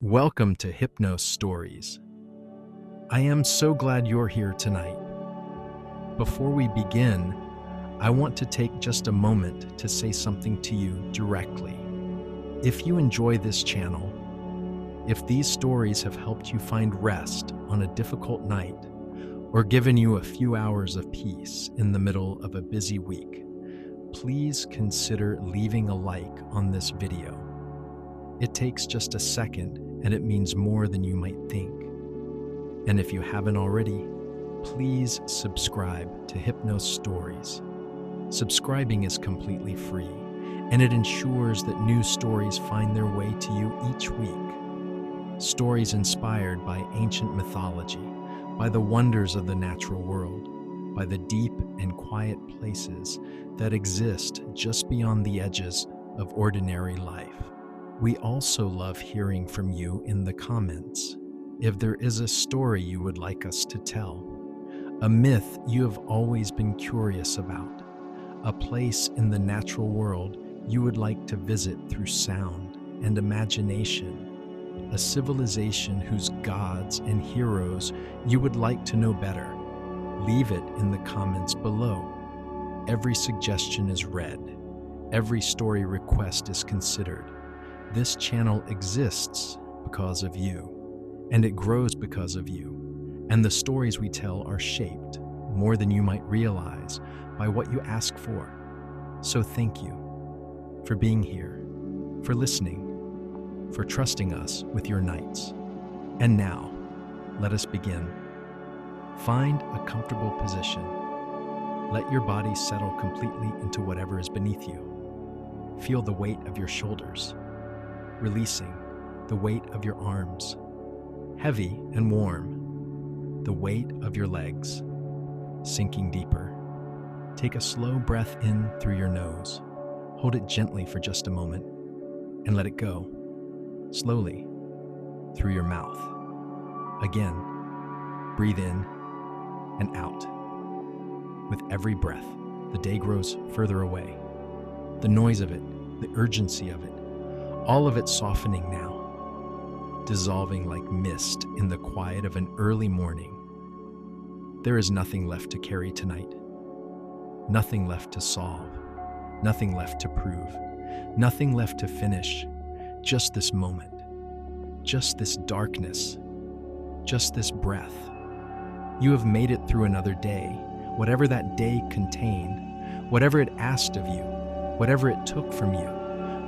Welcome to Hypnos Stories. I am so glad you're here tonight. Before we begin, I want to take just a moment to say something to you directly. If you enjoy this channel, if these stories have helped you find rest on a difficult night, or given you a few hours of peace in the middle of a busy week, please consider leaving a like on this video. It takes just a second, and it means more than you might think. And if you haven't already, please subscribe to Hypnos Stories. Subscribing is completely free, and it ensures that new stories find their way to you each week. Stories inspired by ancient mythology, by the wonders of the natural world, by the deep and quiet places that exist just beyond the edges of ordinary life. We also love hearing from you in the comments. If there is a story you would like us to tell, a myth you have always been curious about, a place in the natural world you would like to visit through sound and imagination, a civilization whose gods and heroes you would like to know better, leave it in the comments below. Every suggestion is read. Every story request is considered. This channel exists because of you, and it grows because of you, and the stories we tell are shaped, more than you might realize, by what you ask for. So thank you for being here, for listening, for trusting us with your nights. And now, let us begin. Find a comfortable position. Let your body settle completely into whatever is beneath you. Feel the weight of your shoulders, releasing the weight of your arms, heavy and warm, the weight of your legs, sinking deeper. Take a slow breath in through your nose. Hold it gently for just a moment, and let it go, slowly, through your mouth. Again, breathe in and out. With every breath, the day grows further away. The noise of it, the urgency of it, all of it softening now, dissolving like mist in the quiet of an early morning. There is nothing left to carry tonight, nothing left to solve, nothing left to prove, nothing left to finish, just this moment, just this darkness, just this breath. You have made it through another day, whatever that day contained, whatever it asked of you, whatever it took from you,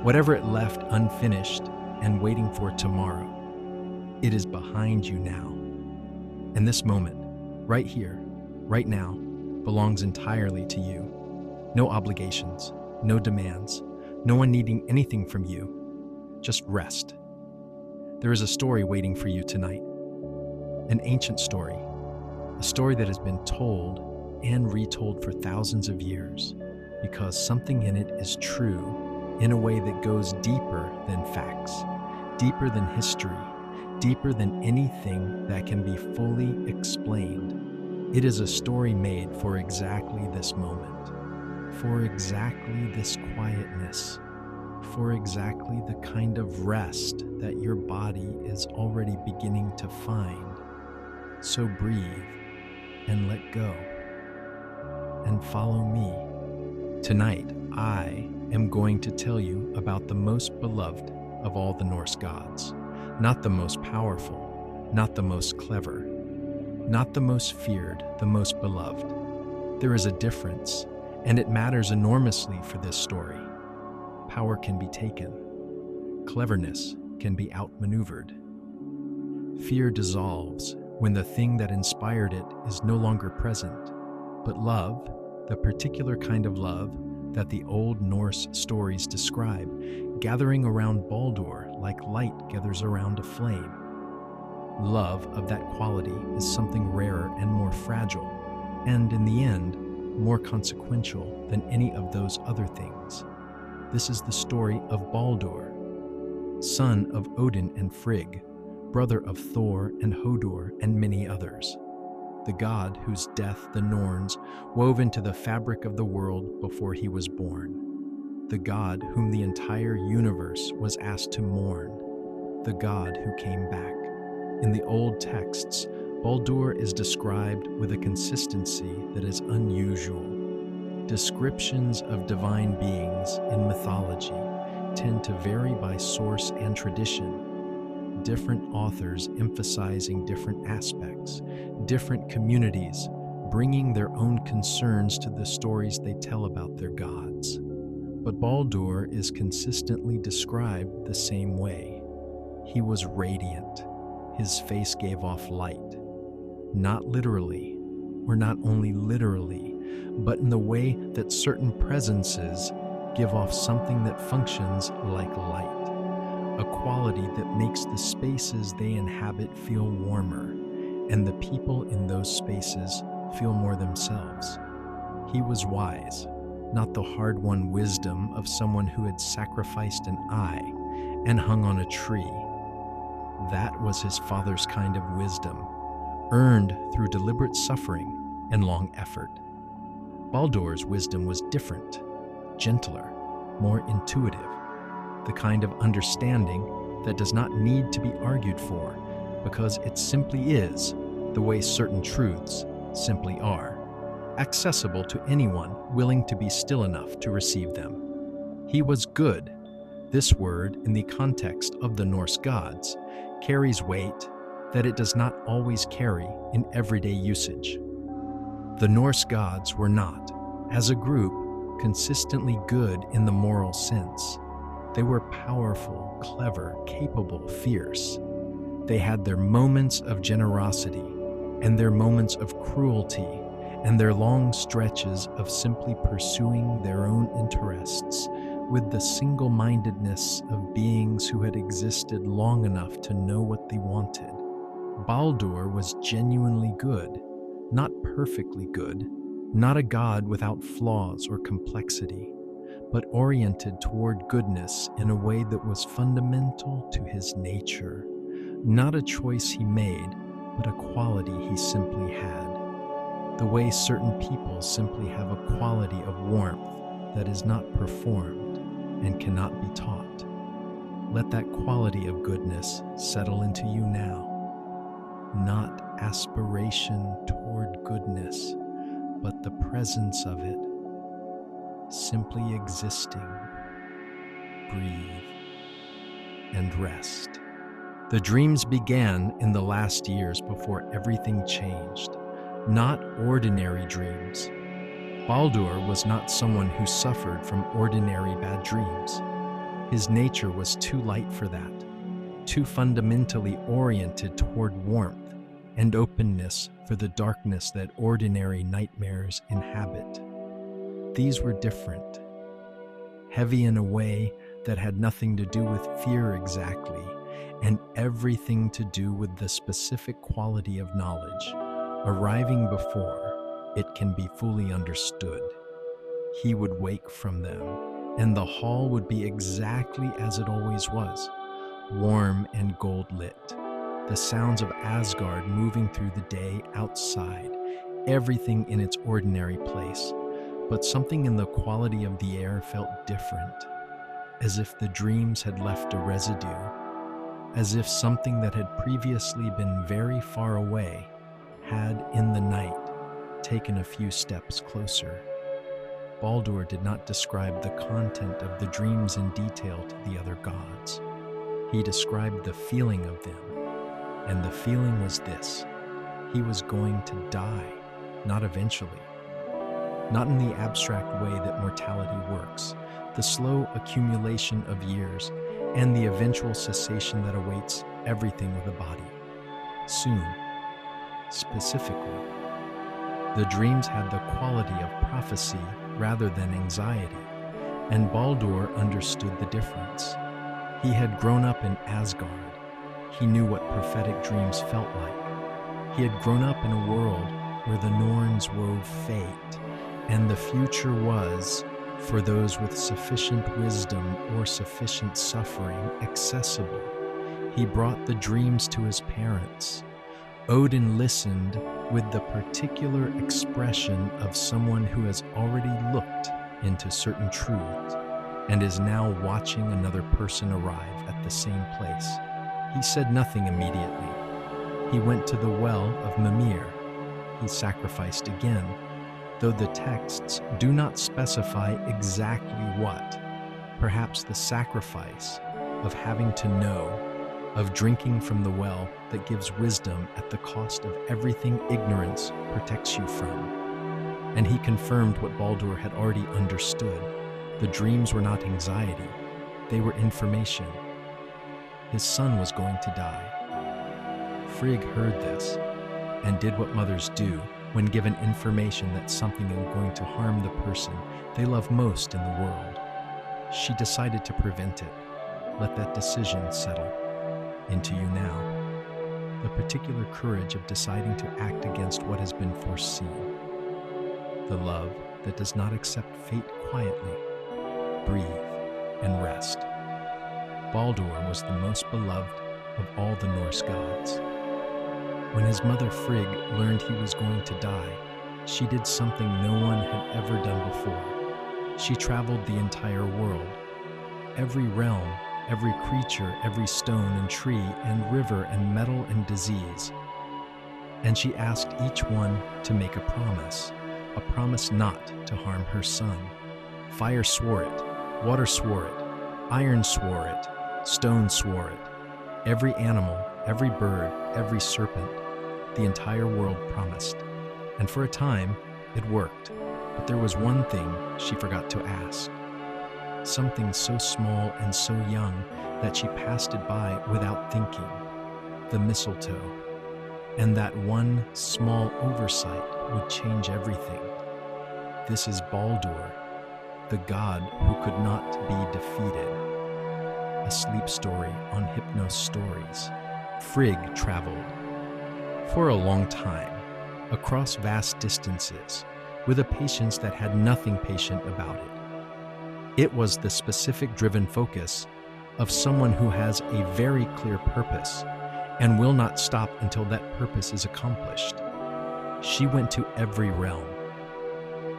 whatever it left unfinished and waiting for tomorrow. It is behind you now. And this moment, right here, right now, belongs entirely to you. No obligations, no demands, no one needing anything from you. Just rest. There is a story waiting for you tonight. An ancient story. A story that has been told and retold for thousands of years, because something in it is true in a way that goes deeper than facts, deeper than history, deeper than anything that can be fully explained. It is a story made for exactly this moment, for exactly this quietness, for exactly the kind of rest that your body is already beginning to find. So breathe and let go and follow me. Tonight, I am going to tell you about the most beloved of all the Norse gods. Not the most powerful, not the most clever, not the most feared, the most beloved. There is a difference, and it matters enormously for this story. Power can be taken. Cleverness can be outmaneuvered. Fear dissolves when the thing that inspired it is no longer present, but love, the particular kind of love that the old Norse stories describe, gathering around Baldur like light gathers around a flame. Love of that quality is something rarer and more fragile, and in the end, more consequential than any of those other things. This is the story of Baldur, son of Odin and Frigg, brother of Thor and Hodor and many others. The god whose death the Norns wove into the fabric of the world before he was born. The god whom the entire universe was asked to mourn. the god who came back. In the old texts, Baldur is described with a consistency that is unusual. Descriptions of divine beings in mythology tend to vary by source and tradition, different authors emphasizing different aspects, different communities bringing their own concerns to the stories they tell about their gods. But Baldur is consistently described the same way. He was radiant. His face gave off light. Not literally, or not only literally, but in the way that certain presences give off something that functions like light, a quality that makes the spaces they inhabit feel warmer, and the people in those spaces feel more themselves. He was wise, not the hard-won wisdom of someone who had sacrificed an eye and hung on a tree. That was his father's kind of wisdom, earned through deliberate suffering and long effort. Baldur's wisdom was different, gentler, more intuitive, the kind of understanding that does not need to be argued for because it simply is the way certain truths simply are, accessible to anyone willing to be still enough to receive them. He was good. This word, in the context of the Norse gods, carries weight that it does not always carry in everyday usage. The Norse gods were not, as a group, consistently good in the moral sense. They were powerful, clever, capable, fierce. They had their moments of generosity and their moments of cruelty and their long stretches of simply pursuing their own interests with the single-mindedness of beings who had existed long enough to know what they wanted. Baldur was genuinely good, not perfectly good, not a god without flaws or complexity, but oriented toward goodness in a way that was fundamental to his nature, not a choice he made, but a quality he simply had. The way certain people simply have a quality of warmth that is not performed and cannot be taught. Let that quality of goodness settle into you now. Not aspiration toward goodness, but the presence of it, simply existing. Breathe and rest. The dreams began in the last years before everything changed, not ordinary dreams. Baldur was not someone who suffered from ordinary bad dreams. His nature was too light for that, too fundamentally oriented toward warmth and openness for the darkness that ordinary nightmares inhabit. These were different, heavy in a way that had nothing to do with fear exactly, and everything to do with the specific quality of knowledge, arriving before it can be fully understood. He would wake from them, and the hall would be exactly as it always was, warm and gold-lit. The sounds of Asgard moving through the day outside, everything in its ordinary place, but something in the quality of the air felt different, as if the dreams had left a residue, as if something that had previously been very far away had, in the night, taken a few steps closer. Baldur did not describe the content of the dreams in detail to the other gods. He described the feeling of them, and the feeling was this: he was going to die, not eventually. Not in the abstract way that mortality works, the slow accumulation of years, and the eventual cessation that awaits everything with a body. Soon, specifically, the dreams had the quality of prophecy rather than anxiety, and Baldur understood the difference. He had grown up in Asgard. He knew what prophetic dreams felt like. He had grown up in a world where the Norns wove fate, and the future was, for those with sufficient wisdom or sufficient suffering, accessible. He brought the dreams to his parents. Odin listened with the particular expression of someone who has already looked into certain truths and is now watching another person arrive at the same place. He said nothing immediately. He went to the well of Mimir. He sacrificed again, though the texts do not specify exactly what. Perhaps the sacrifice of having to know, of drinking from the well that gives wisdom at the cost of everything ignorance protects you from. And he confirmed what Baldur had already understood. The dreams were not anxiety, they were information. His son was going to die. Frigg heard this and did what mothers do when given information that something is going to harm the person they love most in the world. She decided to prevent it. Let that decision settle into you now. The particular courage of deciding to act against what has been foreseen. The love that does not accept fate quietly. Breathe and rest. Baldur was the most beloved of all the Norse gods. When his mother Frigg learned he was going to die, she did something no one had ever done before. She traveled the entire world, every realm, every creature, every stone and tree and river and metal and disease. And she asked each one to make a promise not to harm her son. Fire swore it, water swore it, iron swore it, stone swore it. Every animal, every bird, every serpent, the entire world promised. And for a time, it worked. But there was one thing she forgot to ask. Something so small and so young that she passed it by without thinking. The mistletoe. And that one small oversight would change everything. This is Baldur, the god who could not be defeated. A sleep story on Hypnos Stories. Frigg traveled for a long time, across vast distances, with a patience that had nothing patient about it. It was the specific driven focus of someone who has a very clear purpose and will not stop until that purpose is accomplished. She went to every realm.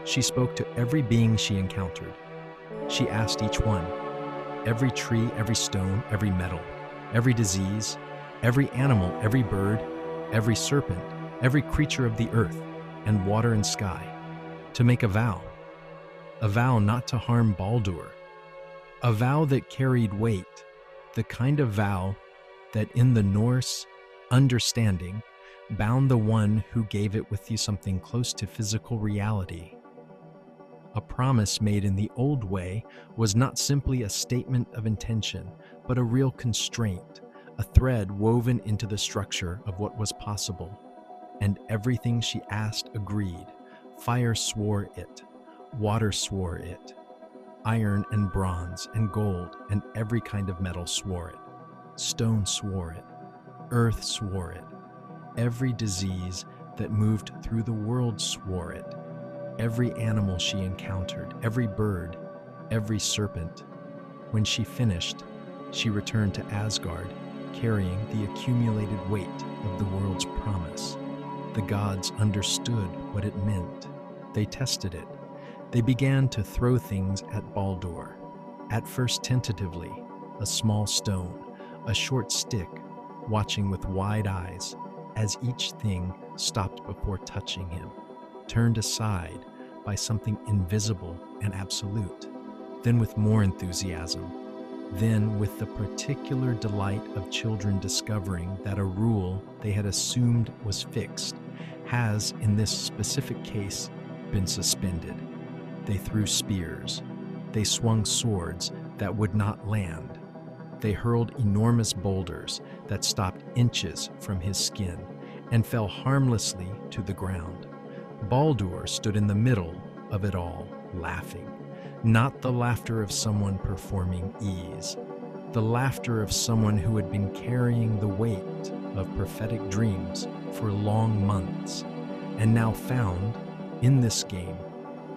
She spoke to every being she encountered. She asked each one, every tree, every stone, every metal, every disease, every animal, every bird, every serpent, every creature of the earth and water and sky, to make a vow not to harm Baldur, a vow that carried weight, the kind of vow that in the Norse understanding bound the one who gave it with you something close to physical reality. A promise made in the old way was not simply a statement of intention, but a real constraint, a thread woven into the structure of what was possible. And everything she asked agreed. Fire swore it, water swore it, iron and bronze and gold and every kind of metal swore it, stone swore it, earth swore it, every disease that moved through the world swore it, every animal she encountered, every bird, every serpent. When she finished, she returned to Asgard, carrying the accumulated weight of the world's promise. The gods understood what it meant. They tested it. They began to throw things at Baldur. At first tentatively, a small stone, a short stick, watching with wide eyes as each thing stopped before touching him, turned aside by something invisible and absolute, then with more enthusiasm, then with the particular delight of children discovering that a rule they had assumed was fixed has, in this specific case, been suspended. They threw spears. They swung swords that would not land. They hurled enormous boulders that stopped inches from his skin and fell harmlessly to the ground. Baldur stood in the middle of it all, laughing. Not the laughter of someone performing ease, the laughter of someone who had been carrying the weight of prophetic dreams for long months, and now found, in this game,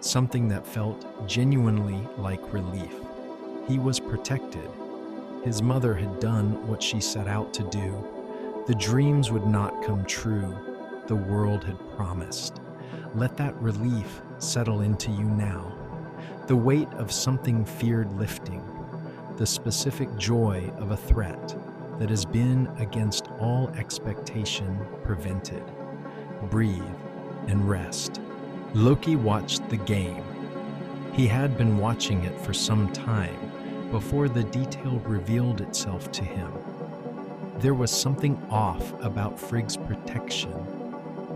something that felt genuinely like relief. He was protected. His mother had done what she set out to do. The dreams would not come true. The world had promised. Let that relief settle into you now. The weight of something feared lifting. The specific joy of a threat. that has been against all expectation prevented. Breathe and rest. Loki watched the game. He had been watching it for some time before the detail revealed itself to him. There was something off about Frigg's protection,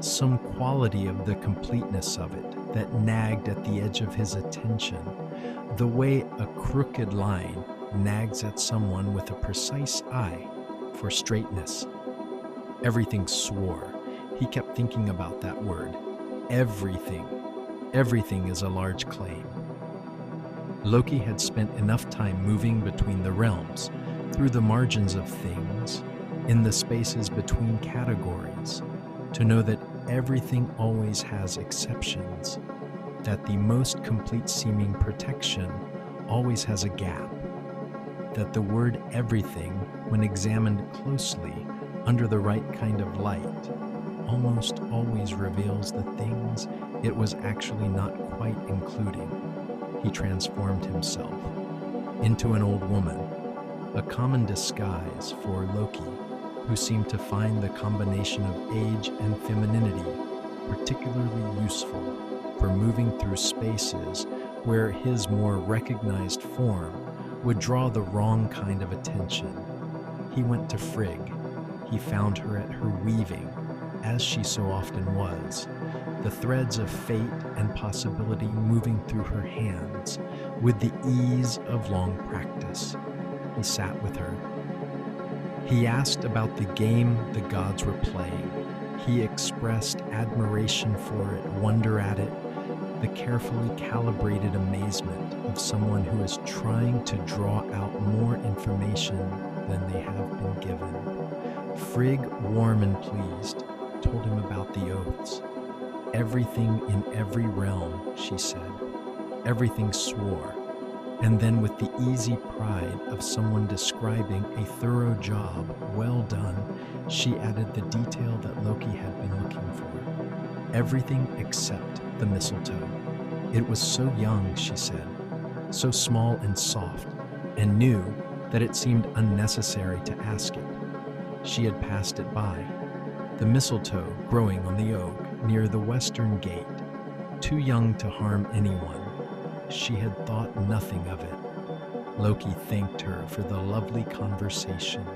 some quality of the completeness of it that nagged at the edge of his attention, the way a crooked line nags at someone with a precise eye for straightness. Everything swore. He kept thinking about that word. Everything. Everything is a large claim. Loki had spent enough time moving between the realms, through the margins of things, in the spaces between categories, to know that everything always has exceptions, that the most complete seeming protection always has a gap, that the word everything, when examined closely under the right kind of light, almost always reveals the things it was actually not quite including. He transformed himself into an old woman, a common disguise for Loki, who seemed to find the combination of age and femininity particularly useful for moving through spaces where his more recognized form would draw the wrong kind of attention. He went to Frigg. He found her at her weaving, as she so often was, the threads of fate and possibility moving through her hands with the ease of long practice. He sat with her. He asked about the game the gods were playing. He expressed admiration for it, wonder at it, the carefully calibrated amazement of someone who is trying to draw out more information than they have been given. Frigg, warm and pleased, told him about the oaths. Everything in every realm, she said. Everything swore. And then with the easy pride of someone describing a thorough job well done, she added the detail that Loki had been looking for. Everything except the mistletoe. It was so young, she said, so small and soft, and new that it seemed unnecessary to ask it. She had passed it by. The mistletoe growing on the oak near the western gate, too young to harm anyone. She had thought nothing of it. Loki thanked her for the lovely conversation.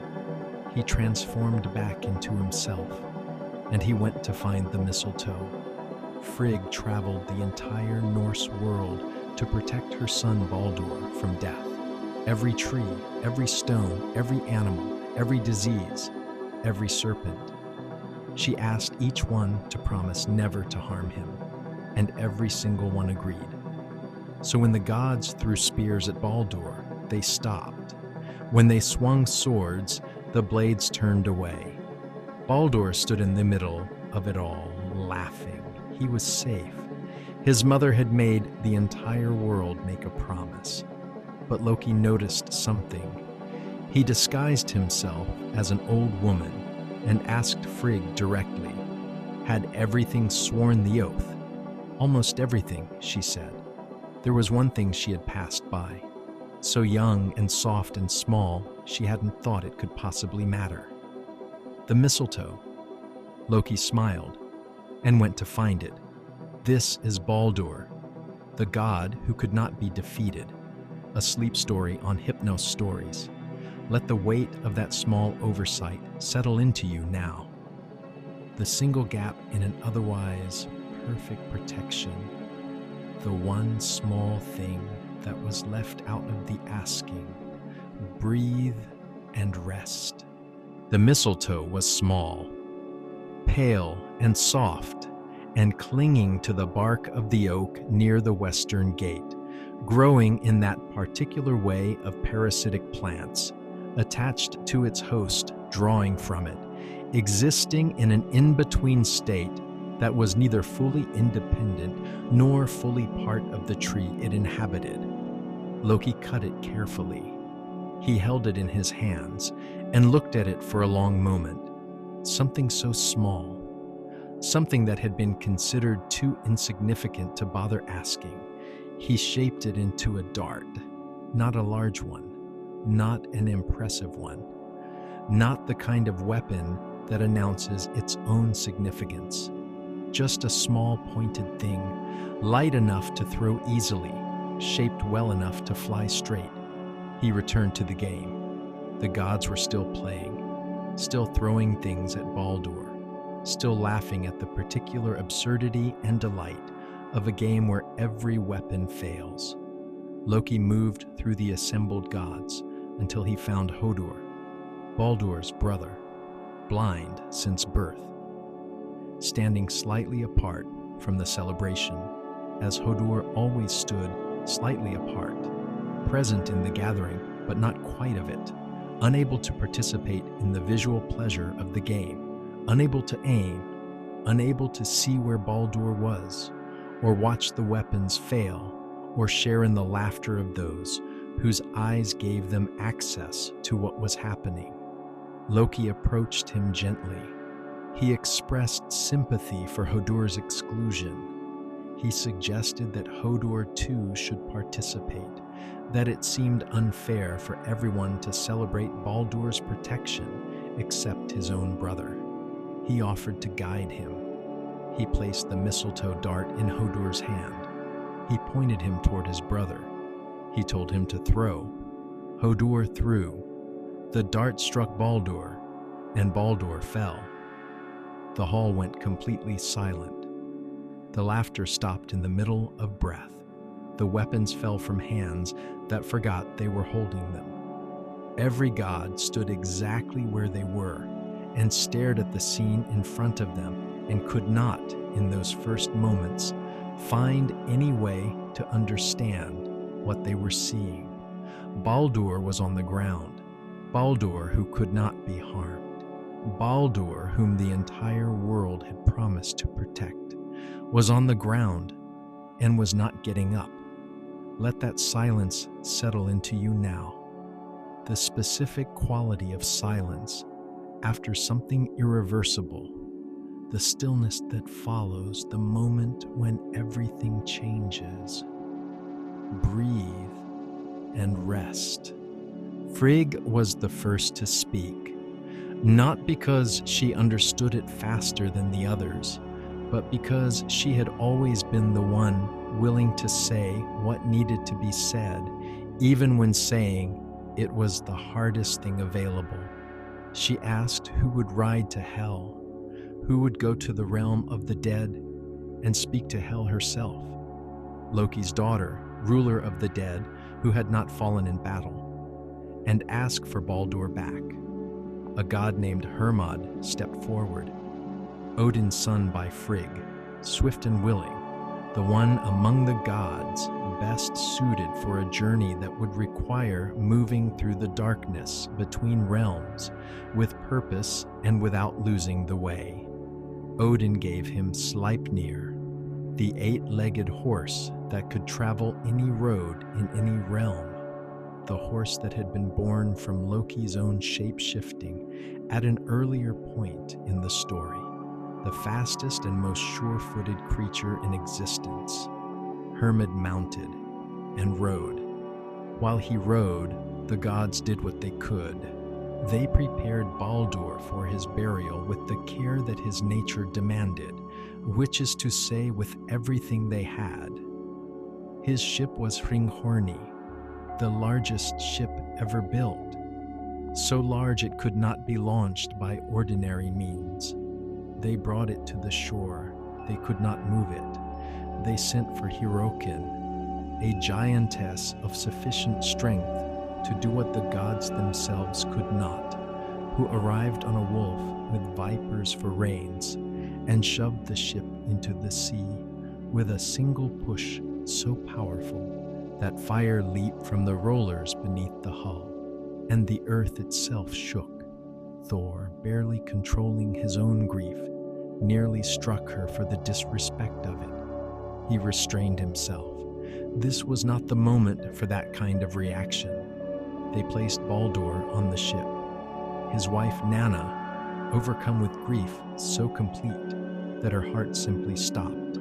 He transformed back into himself, and he went to find the mistletoe. Frigg traveled the entire Norse world to protect her son Baldur from death. Every tree, every stone, every animal, every disease, every serpent. She asked each one to promise never to harm him, and every single one agreed. So when the gods threw spears at Baldur, they stopped. When they swung swords, the blades turned away. Baldur stood in the middle of it all, laughing. He was safe. His mother had made the entire world make a promise. But Loki noticed something. He disguised himself as an old woman and asked Frigg directly, had everything sworn the oath? Almost everything, she said. There was one thing she had passed by. So young and soft and small, she hadn't thought it could possibly matter. The mistletoe. Loki smiled and went to find it. This is Baldur, the god who could not be defeated. A sleep story on Hypnos Stories. Let the weight of that small oversight settle into you now. The single gap in an otherwise perfect protection. The one small thing that was left out of the asking. Breathe and rest. The mistletoe was small, pale and soft, and clinging to the bark of the oak near the western gate, growing in that particular way of parasitic plants, attached to its host, drawing from it, existing in an in-between state that was neither fully independent nor fully part of the tree it inhabited. Loki cut it carefully. He held it in his hands and looked at it for a long moment. Something so small, something that had been considered too insignificant to bother asking. He shaped it into a dart, not a large one, not an impressive one. not the kind of weapon that announces its own significance. Just a small pointed thing, light enough to throw easily, shaped well enough to fly straight. He returned to the game. The gods were still playing, still throwing things at Baldur, still laughing at the particular absurdity and delight of a game where every weapon fails. Loki moved through the assembled gods until he found Hodur, Baldur's brother, blind since birth, standing slightly apart from the celebration, as Hodur always stood slightly apart, present in the gathering but not quite of it, unable to participate in the visual pleasure of the game, unable to aim, unable to see where Baldur was, or watch the weapons fail, or share in the laughter of those whose eyes gave them access to what was happening. Loki approached him gently. He expressed sympathy for Hodur's exclusion. He suggested that Hodur too should participate, that it seemed unfair for everyone to celebrate Baldur's protection except his own brother. He offered to guide him. He placed the mistletoe dart in Hodur's hand. He pointed him toward his brother. He told him to throw. Hodur threw. The dart struck Baldur, and Baldur fell. The hall went completely silent. The laughter stopped in the middle of breath. The weapons fell from hands that forgot they were holding them. Every god stood exactly where they were and stared at the scene in front of them and could not, in those first moments, find any way to understand what they were seeing. Baldur was on the ground. Baldur who could not be harmed. Baldur whom the entire world had promised to protect, was on the ground and was not getting up. Let that silence settle into you now. The specific quality of silence after something irreversible, the stillness that follows the moment when everything changes. Breathe and rest. Frigg was the first to speak, not because she understood it faster than the others, but because she had always been the one willing to say what needed to be said, even when saying it was the hardest thing available. She asked who would ride to hell, who would go to the realm of the dead and speak to hell herself. Loki's daughter, ruler of the dead, who had not fallen in battle, and ask for Baldur back. A god named Hermod stepped forward, Odin's son by Frigg, swift and willing, the one among the gods best suited for a journey that would require moving through the darkness between realms with purpose and without losing the way. Odin gave him Sleipnir, the 8-legged horse that could travel any road in any realm, the horse that had been born from Loki's own shape-shifting at an earlier point in the story, the fastest and most sure-footed creature in existence. Hermod mounted and rode. While he rode, the gods did what they could. They prepared Baldur for his burial with the care that his nature demanded, which is to say, with everything they had. His ship was Hringhorni, the largest ship ever built, so large it could not be launched by ordinary means. They brought it to the shore. They could not move it. They sent for Hirokin, a giantess of sufficient strength to do what the gods themselves could not, who arrived on a wolf with vipers for reins and shoved the ship into the sea with a single push so powerful that fire leaped from the rollers beneath the hull, and the earth itself shook. Thor, barely controlling his own grief, nearly struck her for the disrespect of it. He restrained himself. This was not the moment for that kind of reaction. They placed Baldur on the ship. His wife Nanna, overcome with grief so complete that her heart simply stopped.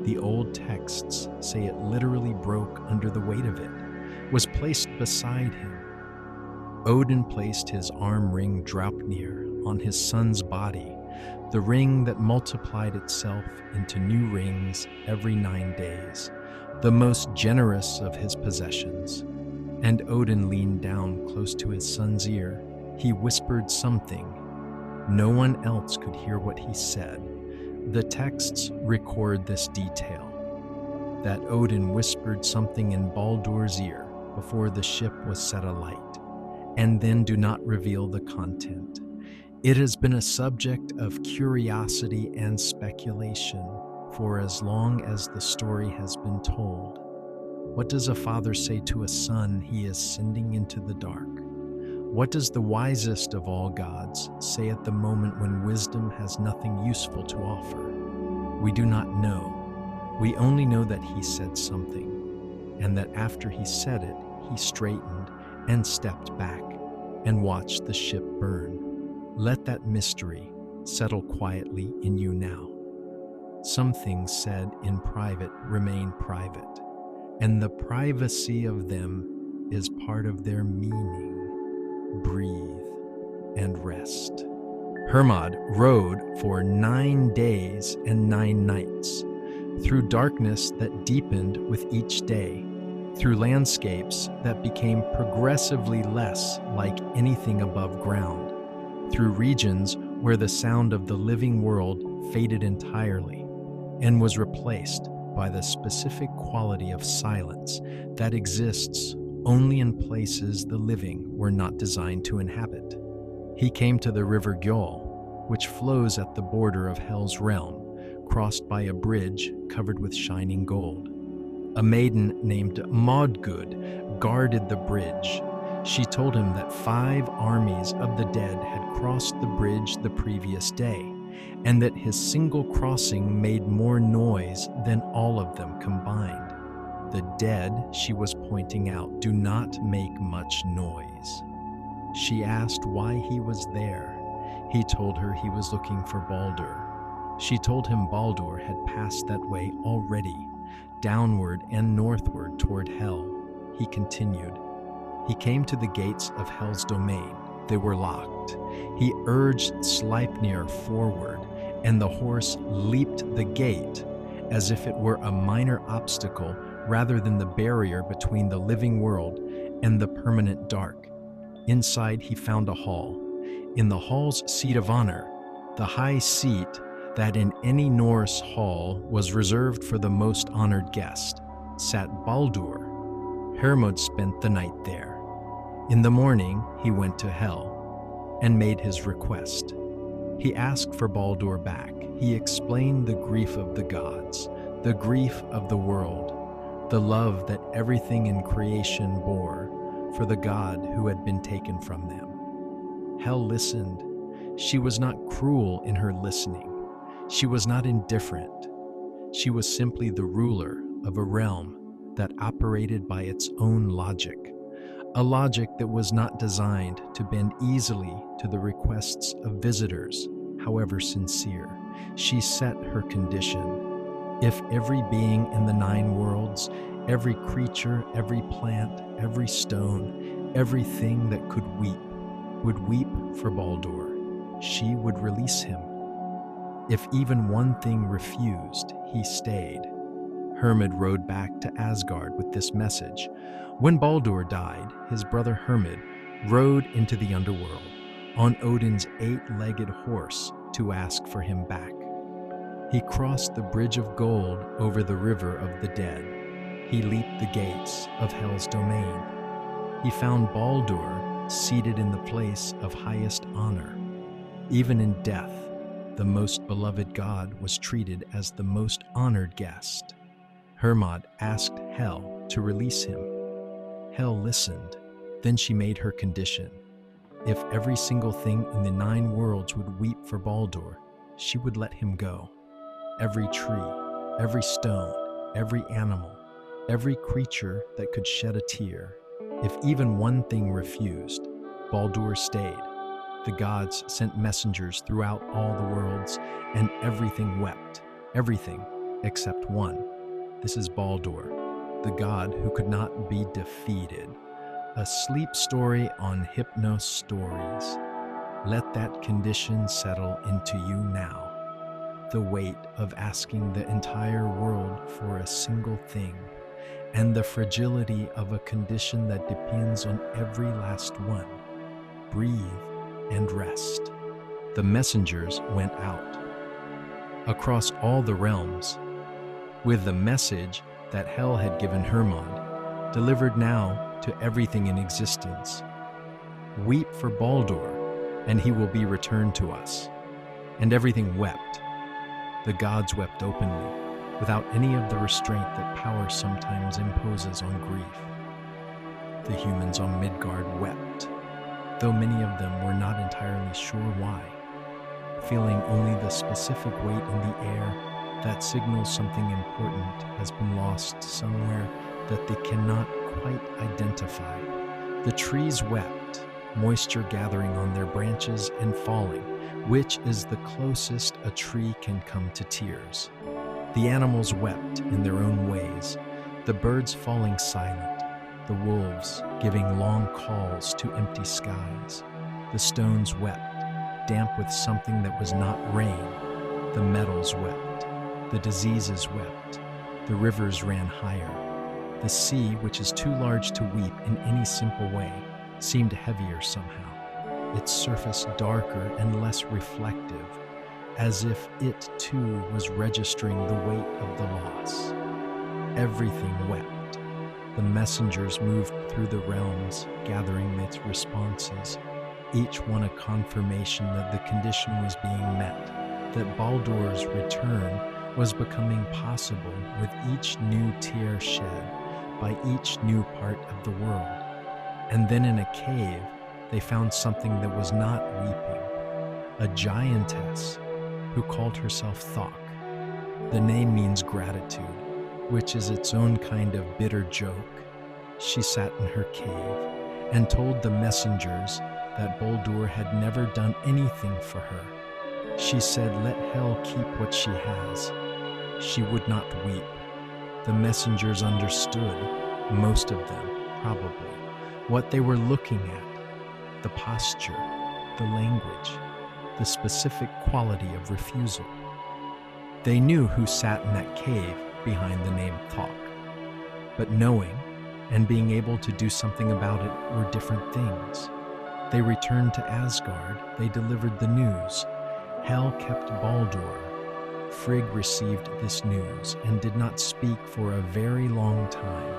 The old texts say it literally broke under the weight of it, was placed beside him. Odin placed his arm ring Draupnir on his son's body, the ring that multiplied itself into new rings every 9 days, the most generous of his possessions. And Odin leaned down close to his son's ear. He whispered something. No one else could hear what he said. The texts record this detail, that Odin whispered something in Baldur's ear before the ship was set alight, and then do not reveal the content. It has been a subject of curiosity and speculation for as long as the story has been told. What does a father say to a son he is sending into the dark? What does the wisest of all gods say at the moment when wisdom has nothing useful to offer? We do not know. We only know that he said something, and that after he said it, he straightened and stepped back and watched the ship burn. Let that mystery settle quietly in you now. Some things said in private remain private, and the privacy of them is part of their meaning. Breathe and rest. Hermod rode for 9 days and 9 nights, through darkness that deepened with each day, through landscapes that became progressively less like anything above ground, through regions where the sound of the living world faded entirely and was replaced by the specific quality of silence that exists only in places the living were not designed to inhabit. He came to the river Gjöll, which flows at the border of Hell's realm, crossed by a bridge covered with shining gold. A maiden named Modgud guarded the bridge. She told him that 5 armies of the dead had crossed the bridge the previous day, and that his single crossing made more noise than all of them combined. The dead, she was pointing out, do not make much noise. She asked why he was there. He told her he was looking for Baldur. She told him Baldur had passed that way already, downward and northward toward Hell. He continued. He came to the gates of Hell's domain. They were locked. He urged Sleipnir forward, and the horse leaped the gate as if it were a minor obstacle rather than the barrier between the living world and the permanent dark. Inside, he found a hall. In the hall's seat of honor, the high seat that in any Norse hall was reserved for the most honored guest, sat Baldur. Hermod spent the night there. In the morning, he went to Hell and made his request. He asked for Baldur back. He explained the grief of the gods, the grief of the world, the love that everything in creation bore for the god who had been taken from them. Hell listened. She was not cruel in her listening. She was not indifferent. She was simply the ruler of a realm that operated by its own logic, a logic that was not designed to bend easily to the requests of visitors, however sincere. She set her condition. If every being in the 9 worlds, every creature, every plant, every stone, everything that could weep, would weep for Baldur, she would release him. If even one thing refused, he stayed. Hermod rode back to Asgard with this message. When Baldur died, his brother Hermod rode into the underworld on Odin's 8-legged horse to ask for him back. He crossed the bridge of gold over the river of the dead. He leaped the gates of Hell's domain. He found Baldur seated in the place of highest honor. Even in death, the most beloved god was treated as the most honored guest. Hermod asked Hel to release him. Hel listened. Then she made her condition. If every single thing in the 9 worlds would weep for Baldur, she would let him go. Every tree, every stone, every animal, every creature that could shed a tear. If even one thing refused, Baldur stayed. The gods sent messengers throughout all the worlds, and everything wept. Everything except one. This is Baldur, the god who could not be defeated. a sleep story on Hypnos Stories. Let that condition settle into you now. The weight of asking the entire world for a single thing, and the fragility of a condition that depends on every last one. Breathe and rest. The messengers went out across all the realms with the message that Hel had given Hermod, delivered now to everything in existence. Weep for Baldur, and he will be returned to us. And everything wept. The gods wept openly, without any of the restraint that power sometimes imposes on grief. The humans on Midgard wept, though many of them were not entirely sure why, feeling only the specific weight in the air that signals something important has been lost somewhere that they cannot quite identify. The trees wept, moisture gathering on their branches and falling, which is the closest a tree can come to tears. The animals wept in their own ways, the birds falling silent, the wolves giving long calls to empty skies. The stones wept, damp with something that was not rain. The metals wept, the diseases wept, the rivers ran higher. The sea, which is too large to weep in any simple way, seemed heavier somehow, its surface darker and less reflective, as if it too was registering the weight of the loss. Everything wept. The messengers moved through the realms, gathering its responses, each one a confirmation that the condition was being met, that Baldur's return was becoming possible with each new tear shed by each new part of the world. And then in a cave, they found something that was not weeping, a giantess who called herself Thok. The name means gratitude, which is its own kind of bitter joke. She sat in her cave and told the messengers that Baldur had never done anything for her. She said, "Let Hel keep what she has." She would not weep. The messengers understood, most of them, probably, what they were looking at, the posture, the language, the specific quality of refusal. They knew who sat in that cave behind the name Thok, but knowing and being able to do something about it were different things. They returned to Asgard. They delivered the news. Hel kept Baldur. Frigg received this news and did not speak for a very long time.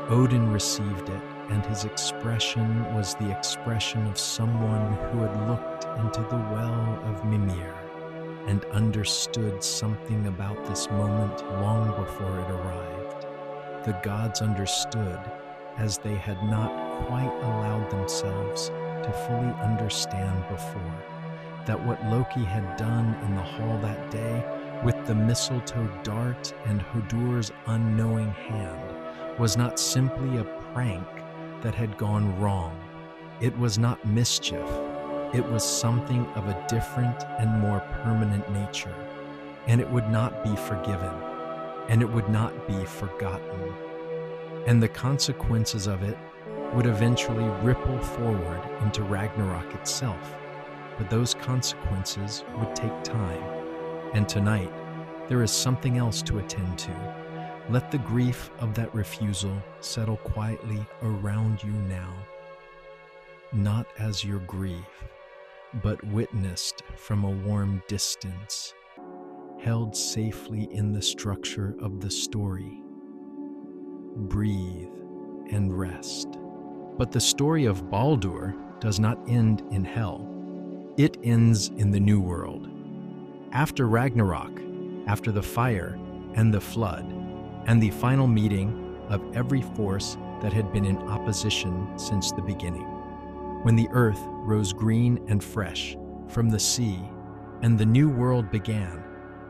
Odin received it, and his expression was the expression of someone who had looked into the well of Mimir and understood something about this moment long before it arrived. The gods understood, as they had not quite allowed themselves to fully understand before, that what Loki had done in the hall that day with the mistletoe dart and Hodur's unknowing hand was not simply a prank that had gone wrong. It was not mischief. It was something of a different and more permanent nature, and it would not be forgiven, and it would not be forgotten. And the consequences of it would eventually ripple forward into Ragnarok itself. But those consequences would take time. And tonight, there is something else to attend to. Let the grief of that refusal settle quietly around you now. Not as your grief, but witnessed from a warm distance, held safely in the structure of the story. Breathe and rest. But the story of Baldur does not end in Hel. It ends in the New World. After Ragnarok, after the fire and the flood, and the final meeting of every force that had been in opposition since the beginning, when the earth rose green and fresh from the sea and the new world began,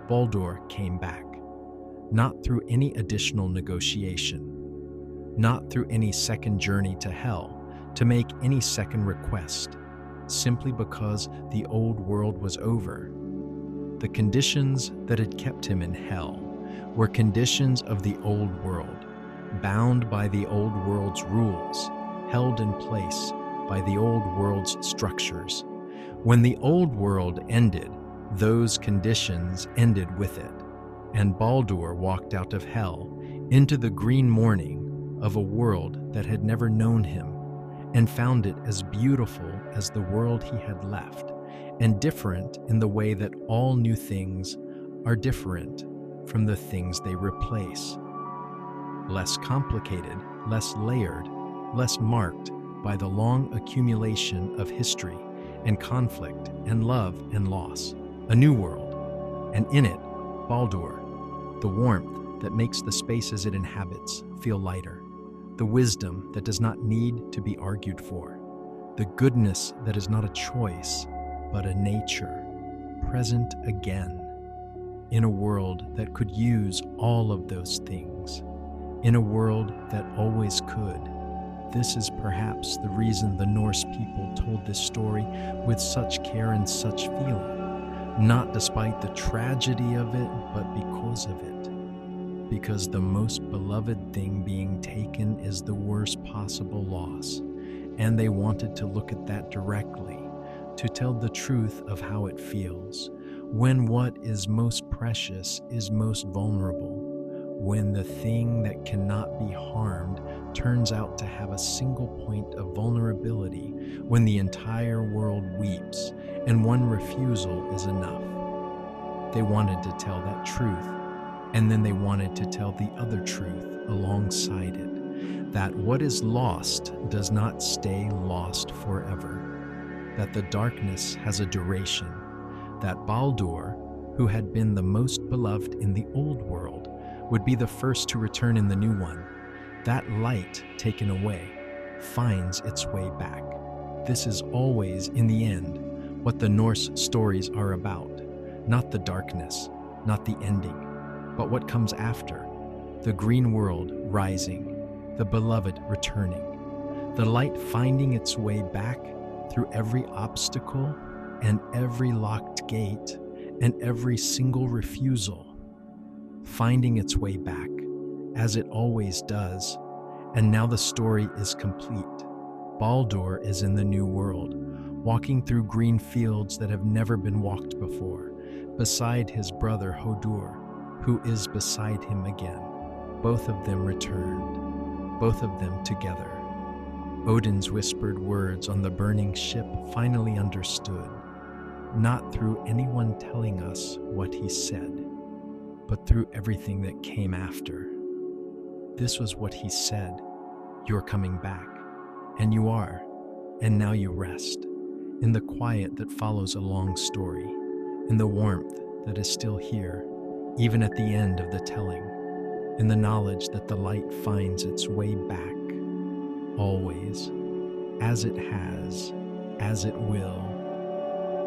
Baldur came back, not through any additional negotiation, not through any second journey to Hel to make any second request, simply because the old world was over. The conditions that had kept him in Hel were conditions of the old world, bound by the old world's rules, held in place by the old world's structures. When the old world ended, those conditions ended with it, and Baldur walked out of hell into the green morning of a world that had never known him, and found it as beautiful as the world he had left, and different in the way that all new things are different from the things they replace. Less complicated, less layered, less marked by the long accumulation of history and conflict and love and loss. A new world, and in it, Baldur, the warmth that makes the spaces it inhabits feel lighter, the wisdom that does not need to be argued for, the goodness that is not a choice, but a nature, present again, in a world that could use all of those things, in a world that always could. This is perhaps the reason the Norse people told this story with such care and such feeling, not despite the tragedy of it, but because of it. Because the most beloved thing being taken is the worst possible loss, and they wanted to look at that directly, to tell the truth of how it feels, when what is most precious is most vulnerable, when the thing that cannot be harmed turns out to have a single point of vulnerability, when the entire world weeps and one refusal is enough. They wanted to tell that truth, and then they wanted to tell the other truth alongside it, that what is lost does not stay lost forever, that the darkness has a duration, that Baldur, who had been the most beloved in the old world, would be the first to return in the new one. That light taken away finds its way back. This is always, in the end, what the Norse stories are about, not the darkness, not the ending, but what comes after, the green world rising, the beloved returning, the light finding its way back through every obstacle and every locked gate and every single refusal, finding its way back, as it always does. And now the story is complete. Baldur is in the new world, walking through green fields that have never been walked before, beside his brother Hodur, who is beside him again. Both of them returned, both of them together. Odin's whispered words on the burning ship finally understood, not through anyone telling us what he said, but through everything that came after. This was what he said: "You're coming back," and you are, and now you rest, in the quiet that follows a long story, in the warmth that is still here, even at the end of the telling, in the knowledge that the light finds its way back, always, as it has, as it will.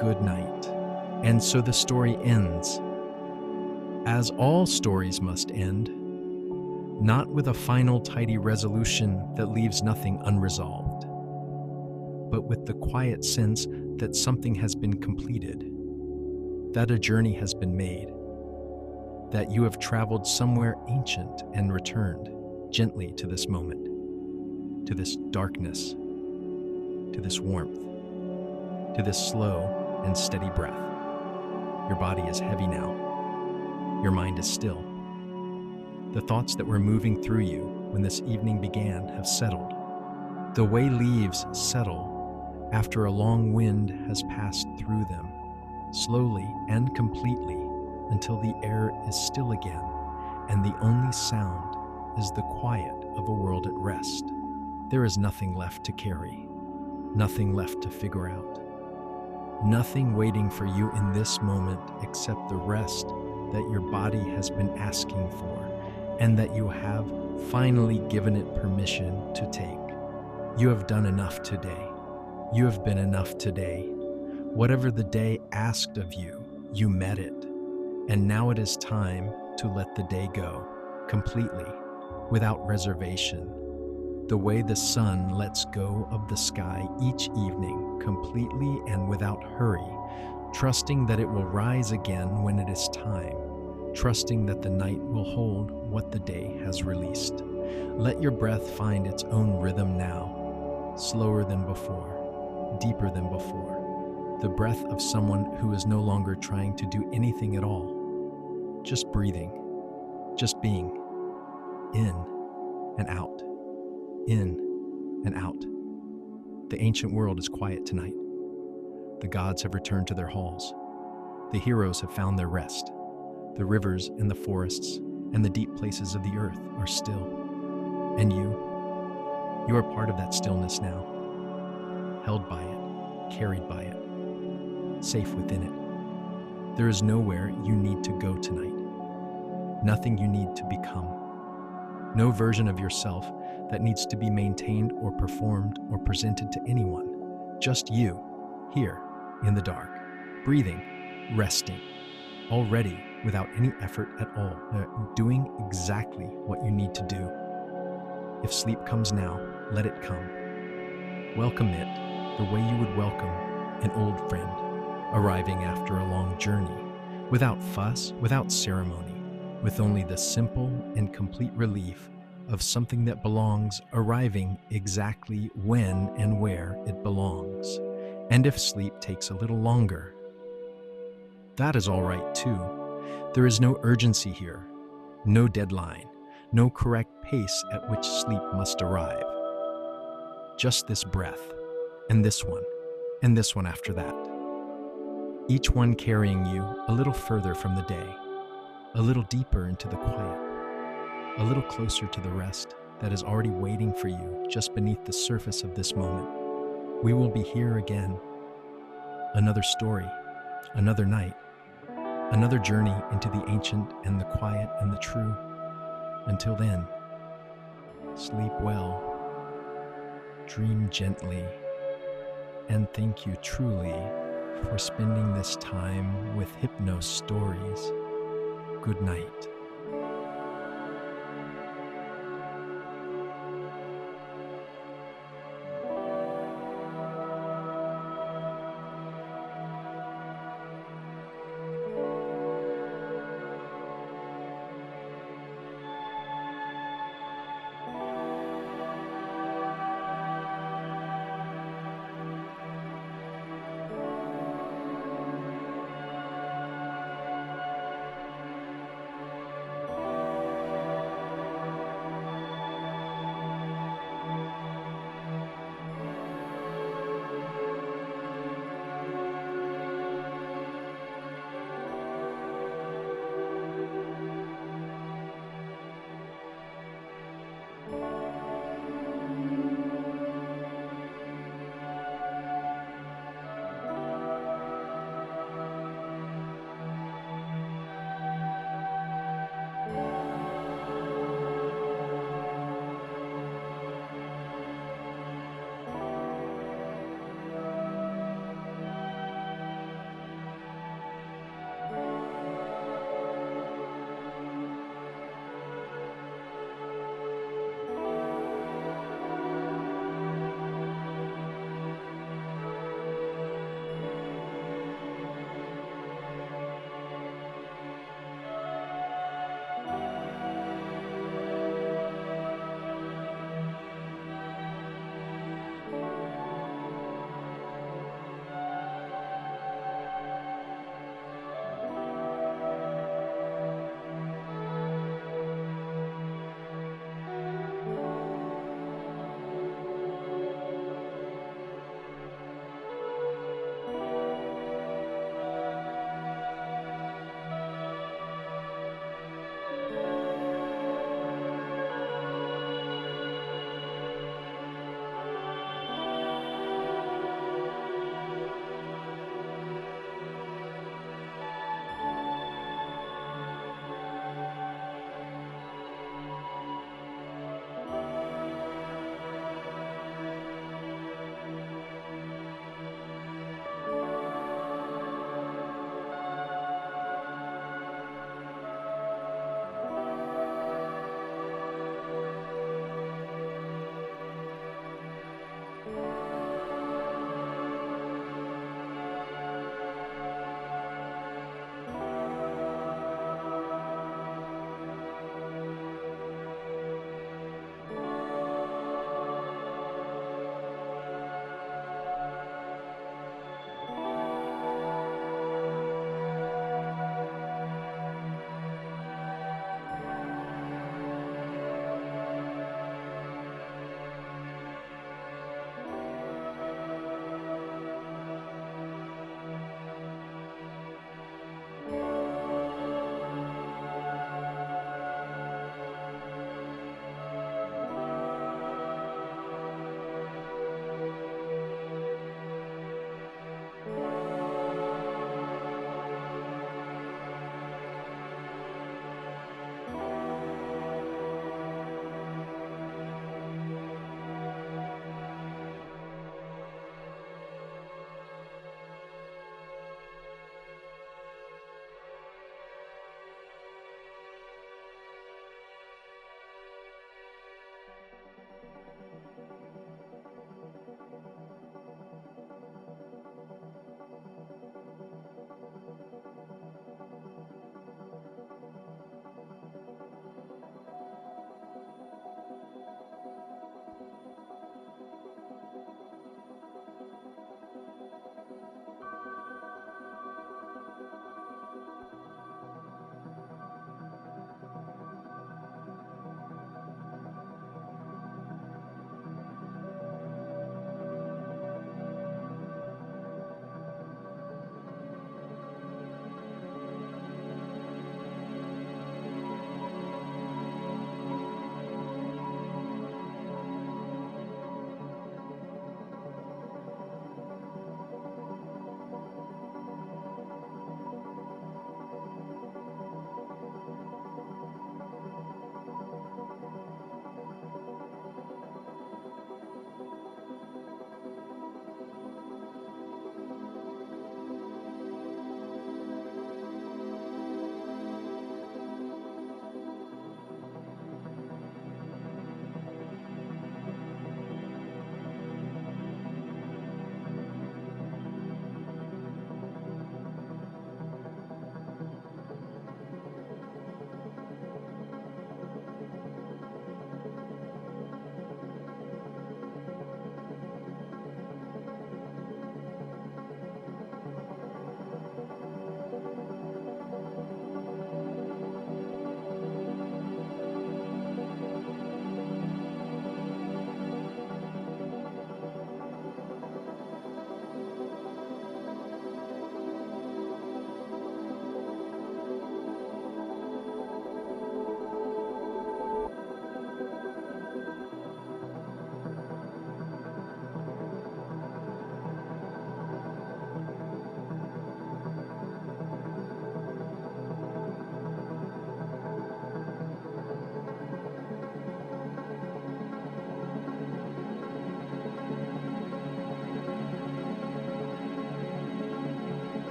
Good night. And so the story ends, as all stories must end, not with a final tidy resolution that leaves nothing unresolved, but with the quiet sense that something has been completed, that a journey has been made, that you have traveled somewhere ancient and returned gently to this moment, to this darkness, to this warmth, to this slow and steady breath. Your body is heavy now. Your mind is still. The thoughts that were moving through you when this evening began have settled. The way leaves settle after a long wind has passed through them, slowly and completely, until the air is still again, and the only sound is the quiet of a world at rest. There is nothing left to carry, nothing left to figure out, nothing waiting for you in this moment except the rest that your body has been asking for, and that you have finally given it permission to take. You have done enough today. You have been enough today. Whatever the day asked of you, you met it. And now it is time to let the day go, completely, without reservation. The way the sun lets go of the sky each evening, completely and without hurry, trusting that it will rise again when it is time, trusting that the night will hold what the day has released. Let your breath find its own rhythm now. slower than before, deeper than before. The breath of someone who is no longer trying to do anything at all, just breathing, just being, in and out, in and out. The ancient world is quiet tonight. The gods have returned to their halls. The heroes have found their rest. The rivers and the forests and the deep places of the earth are still. And you are part of that stillness now, held by it, carried by it, safe within it. There is nowhere you need to go tonight, nothing you need to become, no version of yourself that needs to be maintained or performed or presented to anyone, just you, here in the dark, breathing, resting, already without any effort at all, doing exactly what you need to do. If sleep comes now, let it come. Welcome it the way you would welcome an old friend, arriving after a long journey, without fuss, without ceremony, with only the simple and complete relief of something that belongs arriving exactly when and where it belongs. And if sleep takes a little longer, that is all right too. There is no urgency here, no deadline, no correct pace at which sleep must arrive. Just this breath, and this one after that. Each one carrying you a little further from the day, a little deeper into the quiet, a little closer to the rest that is already waiting for you just beneath the surface of this moment. We will be here again. Another story, another night, another journey into the ancient and the quiet and the true. Until then, sleep well, dream gently, and thank you truly for spending this time with Hypno Stories. Good night.